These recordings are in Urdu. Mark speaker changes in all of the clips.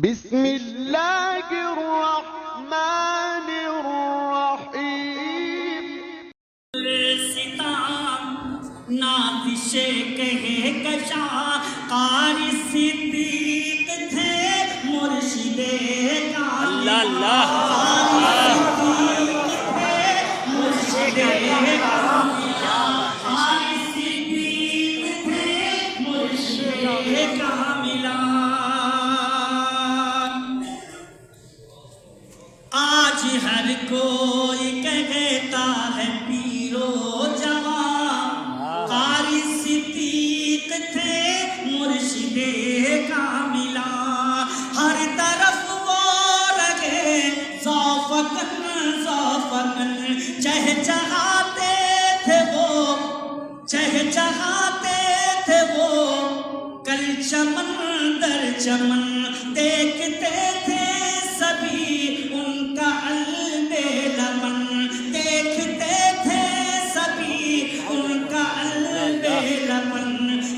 Speaker 1: بسم اللہ الرحمن الرحیم۔
Speaker 2: ستام نازش کہے کشا قاری صدیق تھے مرشد کامل۔ اللہ مرشد کامل، قاری صدیق تھے مرشد کامل۔ آج ہر کوئی کہتا ہے پیرو جوان، قاری صدیق تھے مرشد کاملہ۔ ہر طرف وہ رگے ذوفقن ذوفقن چہچہاتے تھے وہ، چہچہاتے تھے وہ، کل چمن در چمن دیکھتے تھے سبھی ان کا قلب لمن، دیکھتے تھے سبھی ان کا قلب لمن۔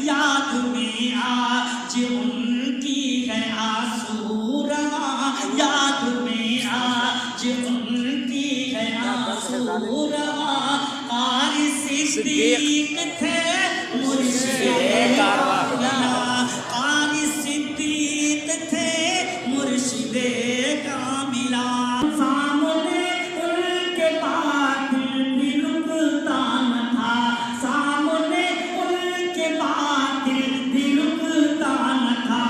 Speaker 2: یاد میں آج ان کی ہے آنسو رواں، یاد میں آج ان کی ہے آنسو رواں۔ قاری صدیق تھے مرشد کاملہ، قاری صدیق تھے مرشد کاملہ۔ سامنے ان کے باطل بھی رکتا نہ تھا، سامنے ان کے باطل بھی رکتا نہ تھا۔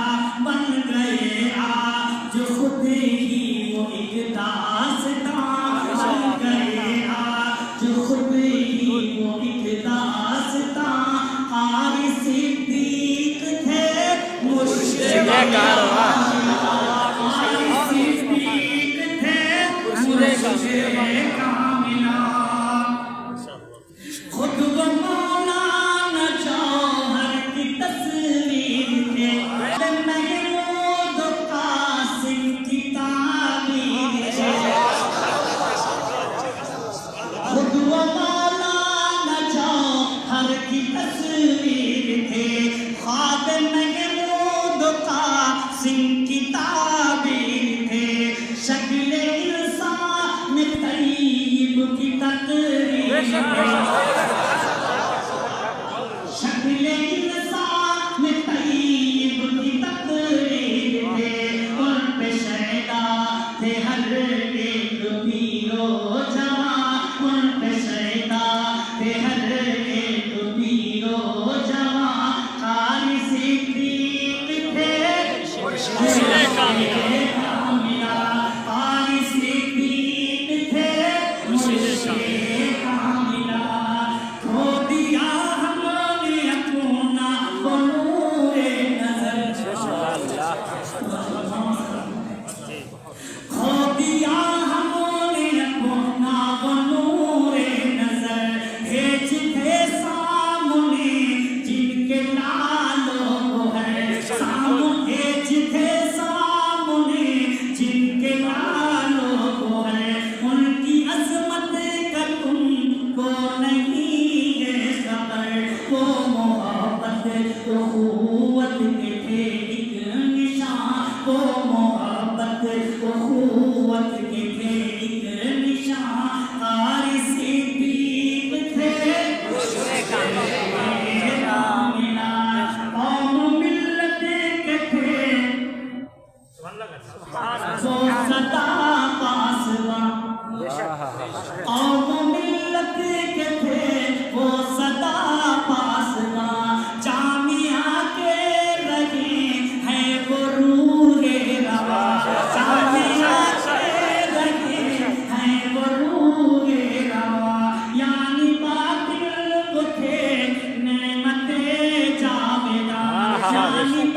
Speaker 2: بن گئے آج خود ہی وہ ایک داستان، بن گئے آج خود ہی وہ ایک داستان۔ قاری صدیق تھے مرشد کاملہ، خود وہ مولانا جوہر کی تصویر تھے، محمود قاسم کی تعبیر ہے۔ خود وہ مولانا جوہر کی تصویر تھے، خواب محمود قاسم کی تعبیر تھے۔ شکل انسان طیب کی تقریر ہے، شکل انسان طیب کی تقریر ہے۔ ان پہ شیدا تھے ہر ایک پیرو جوان، ان پہ شیدا تھے ہر ایک پیرو جوان۔ قاری صدیق تھے مرشد کاملہ، قاری صدیق تھے مرشد کاملہ۔ کھو دیا ہم نے اپنا وہ نور نظر، کھو دیا ہم نے اپنا وہ نور نظر۔ بھیج تھے سامنے جن کے لالوں کو ہے، سامنے بھیج تھے سامنے جن کے لالوں کو ہے۔ ان کی عظمت کا تم کو نہیں ہے خبر، وہ محبت اخوت کے تھے ایک نشان، وہ محبت اخوت کے تھے ایک نشان۔ قاری صدیق تھے مرشد کاملہ، قوم ملت کے تھے وہ سدا پاسباں، قوم ملت کے تھے وہ سدا پاسباں۔ جامعہ کے رہے ہیں وہ روح رواں، جامعہ کے رہے ہیں وہ روح رواں۔ یعنی باطل کو تھے نعمت جاویداں، یعنی